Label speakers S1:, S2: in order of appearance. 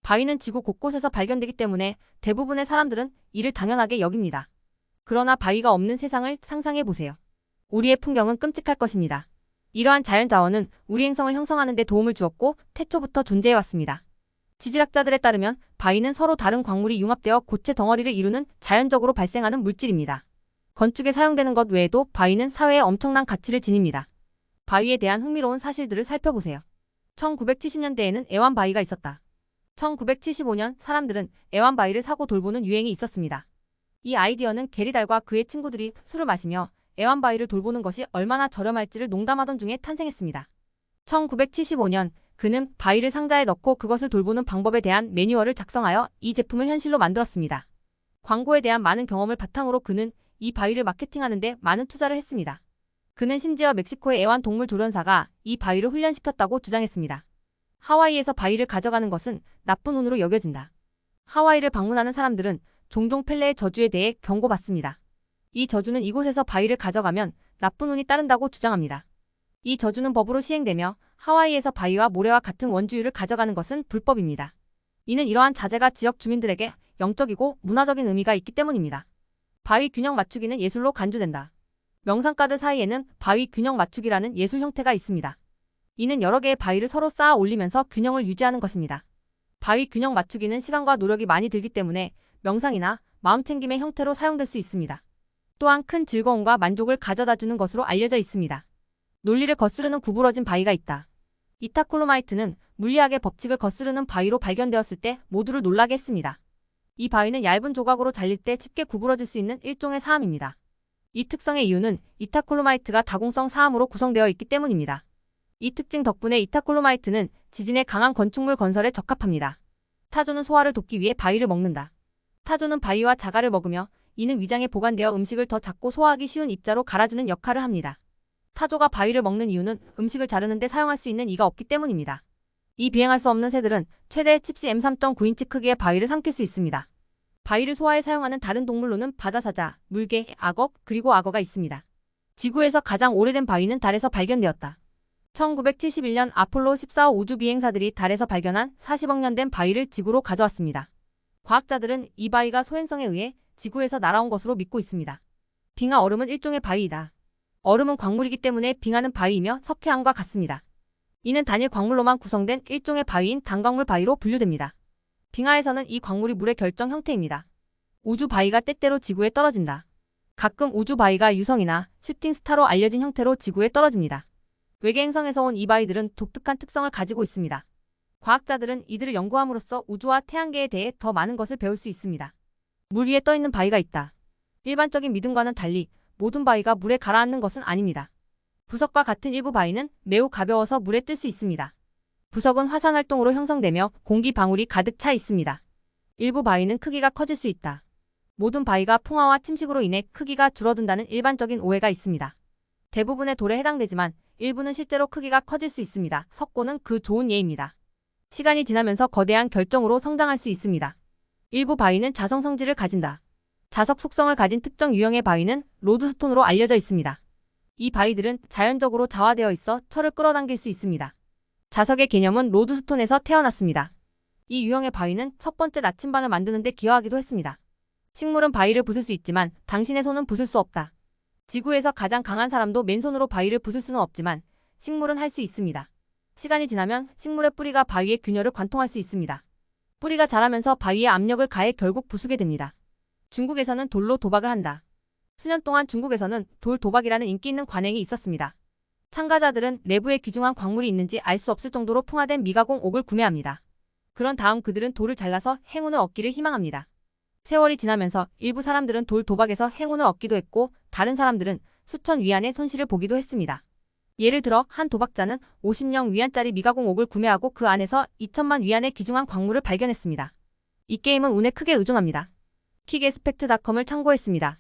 S1: 바위는 지구 곳곳에서 발견되기 때문에 대부분의 사람들은 이를 당연하게 여깁니다. 그러나 바위가 없는 세상을 상상해 보세요. 우리의 풍경은 끔찍할 것입니다. 이러한 자연자원은 우리 행성을 형성하는 데 도움을 주었고 태초부터 존재해왔습니다. 지질학자들에 따르면 바위는 서로 다른 광물이 융합되어 고체 덩어리를 이루는 자연적으로 발생하는 물질입니다. 건축에 사용되는 것 외에도 바위는 사회에 엄청난 가치를 지닙니다. 바위에 대한 흥미로운 사실들을 살펴보세요. 1970년대에는 애완바위가 있었다. 1975년 사람들은 애완바위를 사고 돌보는 유행이 있었습니다. 이 아이디어는 게리달과 그의 친구들이 술을 마시며 애완바위를 돌보는 것이 얼마나 저렴할지를 농담하던 중에 탄생했습니다. 1975년 그는 바위를 상자에 넣고 그것을 돌보는 방법에 대한 매뉴얼을 작성하여 이 제품을 현실로 만들었습니다. 광고에 대한 많은 경험을 바탕으로 그는 이 바위를 마케팅하는 데 많은 투자를 했습니다. 그는 심지어 멕시코의 애완동물 조련사가 이 바위를 훈련시켰다고 주장했습니다. 하와이에서 바위를 가져가는 것은 나쁜 운으로 여겨진다. 하와이를 방문하는 사람들은 종종 펠레의 저주에 대해 경고받습니다. 이 저주는 이곳에서 바위를 가져가면 나쁜 운이 따른다고 주장합니다. 이 저주는 법으로 시행되며 하와이에서 바위와 모래와 같은 원주율을 가져가는 것은 불법입니다. 이는 이러한 자재가 지역 주민들에게 영적이고 문화적인 의미가 있기 때문입니다. 바위 균형 맞추기는 예술로 간주된다. 명상가들 사이에는 바위 균형 맞추기라는 예술 형태가 있습니다. 이는 여러 개의 바위를 서로 쌓아 올리면서 균형을 유지하는 것입니다. 바위 균형 맞추기는 시간과 노력이 많이 들기 때문에 명상이나 마음챙김의 형태로 사용될 수 있습니다. 또한 큰 즐거움과 만족을 가져다주는 것으로 알려져 있습니다. 논리를 거스르는 구부러진 바위가 있다. 이타콜로마이트는 물리학의 법칙을 거스르는 바위로 발견되었을 때 모두를 놀라게 했습니다. 이 바위는 얇은 조각으로 잘릴 때 쉽게 구부러질 수 있는 일종의 사암입니다. 이 특성의 이유는 이타콜로마이트가 다공성 사암으로 구성되어 있기 때문입니다. 이 특징 덕분에 이타콜로마이트는 지진에 강한 건축물 건설에 적합합니다. 타조는 소화를 돕기 위해 바위를 먹는다. 타조는 바위와 자갈을 먹으며 이는 위장에 보관되어 음식을 더 작고 소화하기 쉬운 입자로 갈아주는 역할을 합니다. 타조가 바위를 먹는 이유는 음식을 자르는 데 사용할 수 있는 이가 없기 때문입니다. 이 비행할 수 없는 새들은 최대 칩시 M3.9인치 크기의 바위를 삼킬 수 있습니다. 바위를 소화에 사용하는 다른 동물로는 바다사자, 물개, 악어, 그리고 악어가 있습니다. 지구에서 가장 오래된 바위는 달에서 발견되었다. 1971년 아폴로 14호 우주 비행사들이 달에서 발견한 40억 년 된 바위를 지구로 가져왔습니다. 과학자들은 이 바위가 소행성에 의해 지구에서 날아온 것으로 믿고 있습니다. 빙하 얼음은 일종의 바위이다. 얼음은 광물이기 때문에 빙하는 바위이며 석회암과 같습니다. 이는 단일 광물로만 구성된 일종의 바위인 단광물 바위로 분류됩니다. 빙하에서는 이 광물이 물의 결정 형태입니다. 우주 바위가 때때로 지구에 떨어진다. 가끔 우주 바위가 유성이나 슈팅스타로 알려진 형태로 지구에 떨어집니다. 외계 행성에서 온 이 바위들은 독특한 특성을 가지고 있습니다. 과학자들은 이들을 연구함으로써 우주와 태양계에 대해 더 많은 것을 배울 수 있습니다. 물 위에 떠있는 바위가 있다. 일반적인 믿음과는 달리 모든 바위가 물에 가라앉는 것은 아닙니다. 부석과 같은 일부 바위는 매우 가벼워서 물에 뜰 수 있습니다. 부석은 화산 활동으로 형성되며 공기 방울이 가득 차 있습니다. 일부 바위는 크기가 커질 수 있다. 모든 바위가 풍화와 침식으로 인해 크기가 줄어든다는 일반적인 오해가 있습니다. 대부분의 돌에 해당되지만 일부는 실제로 크기가 커질 수 있습니다. 석고는 그 좋은 예입니다. 시간이 지나면서 거대한 결정으로 성장할 수 있습니다. 일부 바위는 자성 성질을 가진다. 자석 속성을 가진 특정 유형의 바위는 로드스톤으로 알려져 있습니다. 이 바위들은 자연적으로 자화되어 있어 철을 끌어당길 수 있습니다. 자석의 개념은 로드스톤에서 태어났습니다. 이 유형의 바위는 첫 번째 나침반을 만드는 데 기여하기도 했습니다. 식물은 바위를 부술 수 있지만 당신의 손은 부술 수 없다. 지구에서 가장 강한 사람도 맨손으로 바위를 부술 수는 없지만 식물은 할 수 있습니다. 시간이 지나면 식물의 뿌리가 바위의 균열을 관통할 수 있습니다. 뿌리가 자라면서 바위에 압력을 가해 결국 부수게 됩니다. 중국에서는 돌로 도박을 한다. 수년 동안 중국에서는 돌 도박이라는 인기 있는 관행이 있었습니다. 참가자들은 내부에 귀중한 광물이 있는지 알 수 없을 정도로 풍화된 미가공 옥을 구매합니다. 그런 다음 그들은 돌을 잘라서 행운을 얻기를 희망합니다. 세월이 지나면서 일부 사람들은 돌 도박에서 행운을 얻기도 했고 다른 사람들은 수천 위안의 손실을 보기도 했습니다. 예를 들어 한 도박자는 50명 위안짜리 미가공 옥을 구매하고 그 안에서 2천만 위안의 귀중한 광물을 발견했습니다. 이 게임은 운에 크게 의존합니다. 킥에스펙트닷컴을 참고했습니다.